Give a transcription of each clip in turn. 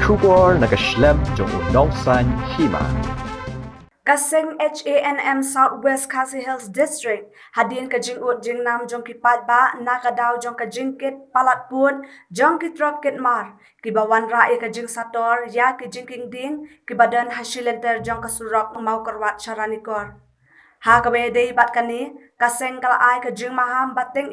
Shubor nakaslem jong Nongsan Hima. Kaseng HANM Southwest Khasi Hills District hadin ka jingut jingnam jong kipat ba nakadaw jong ka jingkit palat pun jong kitrok kit mar kibawan ra ka jing sator ya ki jingking ding kibadan hasilenter jong kasurok mau karwat charanikor ha kabe dei bat kani kaseng kala ai ka jing maham bateng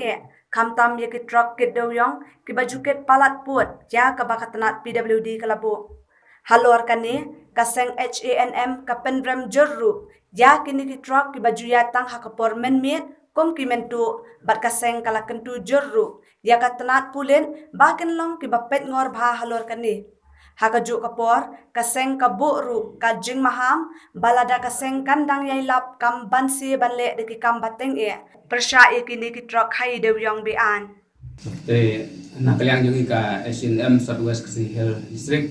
kamtam ye kitrok kit doyong kibajukit palat put ya kabakatanat PWD kalabu halor kani kaseng HANM kapendrem jorru ya kini kitrok ki baju yatang hakapor menmit kom ki mentu bat kaseng kala kentu jorru ya katanat pulen baken long ki bapet ngor bha halor kani hakaju kapor kaseng kaburu kajing maham balada kaseng kandang yailap kam bansi banle de ki kam bateng persya kini kitrok hai dewyong bean nakaliang yung ka HANM Southwest Khasi Hills District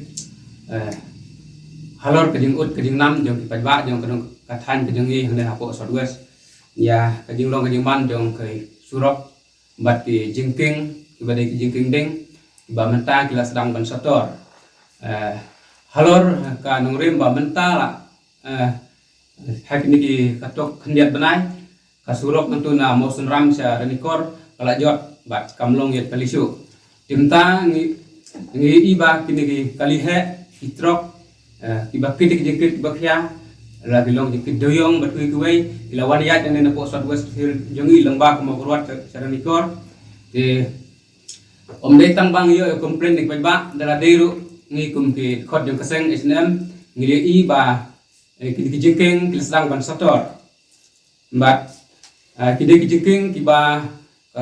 halor kajing ut kajing nam jong kipat ba jong kadong kathan kajing i hang hapo Southwest ya kajing long kajing man jong kai surok bat ki jingking ki badai ki jingking ding ba menta kila sedang ban sator halor ka nongrim ba menta la hak ni ki katok khendiat banai ka surok mentu na mosun ram sa renikor kala jot bat kamlong yet kalisu timta ngi iba kini ki kalihe kitrok kiba kitik jengkit kiba kya la bilong jengkit doyong batui kuwei ila waniyat yang nena po Southwest jongi lengba ko magruat cara nikor te om dei tang bang yo komplain dik ba dala deiru ngi kum ki khot jong kaseng HANM ngi i ba kitik jengking kilasang ban sator mbat kidik jengking kiba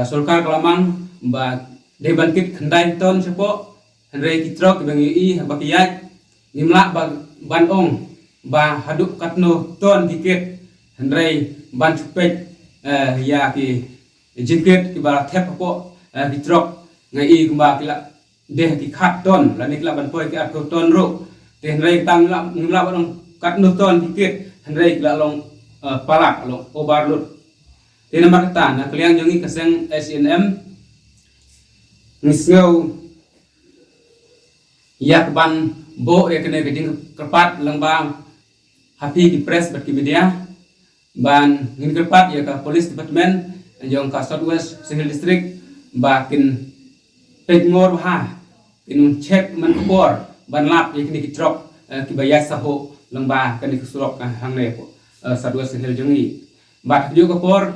sulkar kelamang mba deban kit khendai ton sepo hendrei kitrok kiba ngi i bakiyat nimla ban ong ba haduk katno ton dikit hendrei ban chupet ya ki jingkit ki ba thep po bitrok ngai kumba kila deh ki khat ton la nikla ban poi ki at ko ton ro te hendrei tang nimla ban katno ton dikit hendrei kila long palak long overload te namar ta na kliang jongi kaseng HANM ngisngau yak ban bo ya kena kejing kerpat lengba happy di press bat ki media ban ngin kerpat ya ka police department jong ka Southwest Khasi Hills District bakin pengor ha kin check man kor ban lap ya kini kitrok ki bayas saho lengba kani kusurok hang ne po Southwest Khasi Hills jongi bat ju ka por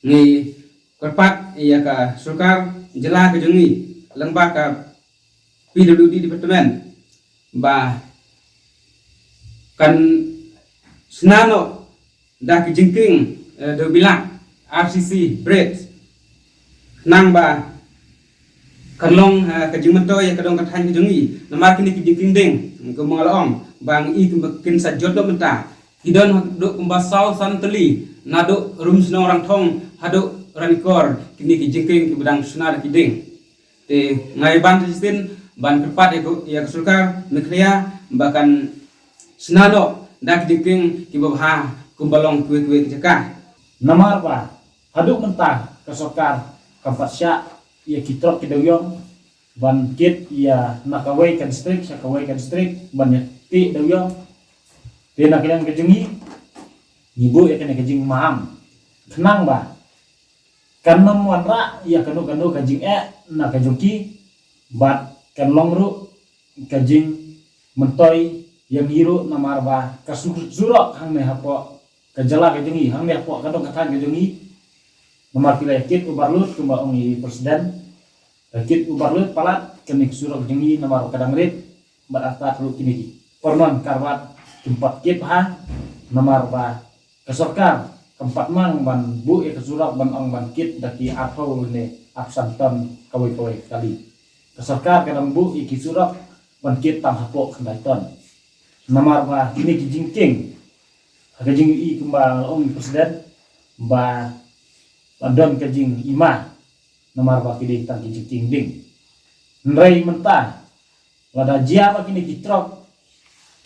ni kerpat ya ka surkar jela ke jongi lengba ka PWD department ba kan senano dah kijingking do bilang RCC bread nang ba kanlong kajing mento ya kadong kathan kijungi namar kini kijingking ding ko mangalong bang i kin sa jodo menta idon do kumbasau santeli nado rum sno orang thong hado ranikor kini kijingking ki bedang sunar kiding te ngai ban sistin ban kerpat ya kesulkar nekria bahkan senado dak diking kibabha kumbalong kue-kue kecekah namar ba haduk mentah kesokar kampasya ya kitrok kidoyong ban kit ya nakawai kan strik sakawai kan strik ban ti doyong dena kalian kejungi ibu ya kena kejing maham kenang ba kan memwanra ya kanu kajing na kajungki bat kan longru kajing mentoy yang hiru namar ba kasurok hang ne hapo kajala kajungi hang ne hapo kadong kathan kajungi namar pila kit ubarlut kumba ongi presiden kit ubarlut palat kenik surok kajungi namar kadang rit berata lu kini pornon karwat tempat kit ha namar ba kasorkar tempat mang ban bu ya kasurok ban ong ban kit daki atau ne absanton kawai kali kasorkar kadang bu iki surok ban kit tang hapo kandai ton namar ba kini kijingking kajing i kumba ong presiden ba don kajing ima namar ba kini tang kijingking ding nrei mentah lada jia ba kini kitrok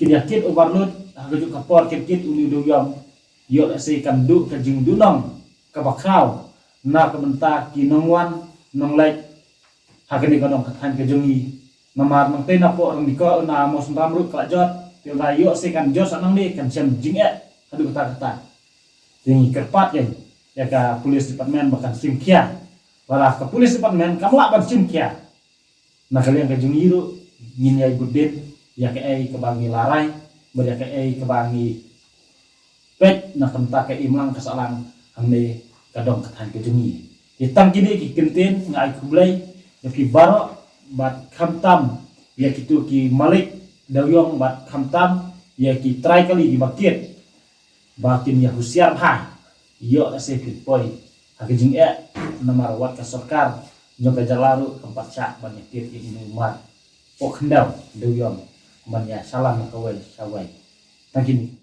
kini kit overload hagajuk kapor kit uli doyong yo se kandu kajing dunong kabakraw na kementah kinongwan nong like hakini kanong kathan kajungi Namar nang tena po orang diko na mo sundam ru kala jot til da yo se kan jot sanang ni kan sem jing adu kata ting kerpat ya ka polis departemen bahkan sim kia wala ka polis departemen kam la ban sim kia na kalian ka jung yiru ngin ya gudin ya ka ai ka bangi larai ber ya ka ai ka bangi pet na kanta ka imlang kasalang amne kadong katan ka jungi hitang kini ki kenten ngai kublai ya ki baro bat khamtam ya kitu ki malik dawyong bat khamtam ya ki try kali di bakit bakin ya husiar ha yo se fit poi hakijing namar wat ka sarkar jong ka jalaru tempat syak banyak tir ini mat ok hendau dawyong man ya salam ka wai sawai tangkini